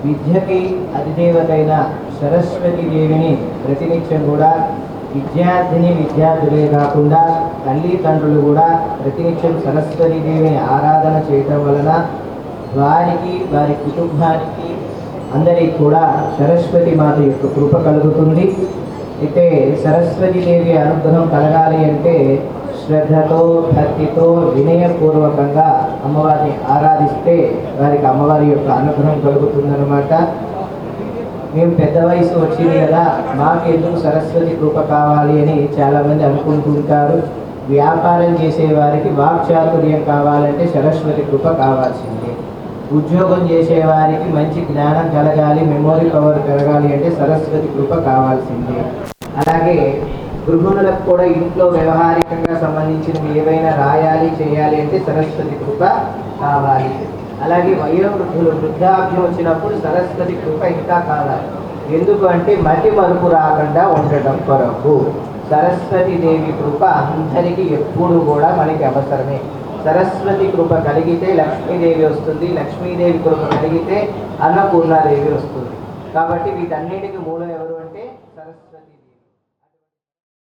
విద్యకి అధిదేవతైన సరస్వతి దేవిని ప్రతినిత్యం కూడా విద్యార్థులే కాకుండా తల్లిదండ్రులు కూడా ప్రతినిత్యం సరస్వతి దేవిని ఆరాధన చేయటం వలన వారికి వారి కుటుంబానికి అందరికీ కూడా సరస్వతి మాత యొక్క కృప కలుగుతుంది. అయితే సరస్వతి దేవి అనుగ్రహం కలగాలి అంటే శ్రద్ధతో భక్తితో వినయపూర్వకంగా అమ్మవారిని ఆరాధిస్తే వారికి అమ్మవారి యొక్క అనుగ్రహం కలుగుతుందన్నమాట. మేము పెద్ద వయసు వచ్చింది కదా, మాకు ఎందుకు సరస్వతి కృప కావాలి అని చాలామంది అనుకుంటుంటారు. వ్యాపారం చేసేవారికి వాక్చాతుర్యం కావాలంటే సరస్వతి కృప కావాల్సిందే. ఉద్యోగం చేసేవారికి మంచి జ్ఞానం కలగాలి, మెమొరీ పవర్ పెరగాలి అంటే సరస్వతి కృప కావాల్సిందే. అలాగే గృహిణులకు కూడా ఇంట్లో వ్యవహారికంగా సంబంధించినవి ఏవైనా రాయాలి చేయాలి అంటే సరస్వతి కృప కావాలి. అలాగే వయోవృద్ధులు వృద్ధాప్యం వచ్చినప్పుడు సరస్వతి కృప ఇంకా కావాలి. ఎందుకు అంటే మతి మరుపు రాకుండా ఉండటం కొరకు సరస్వతి దేవి కృప అందరికీ ఎప్పుడు కూడా మనకి అవసరమే. సరస్వతి కృప కలిగితే లక్ష్మీదేవి వస్తుంది, లక్ష్మీదేవి కృప కలిగితే అన్నపూర్ణాదేవి వస్తుంది. కాబట్టి వీటన్నిటికీ మూలం ఎవరు అంటే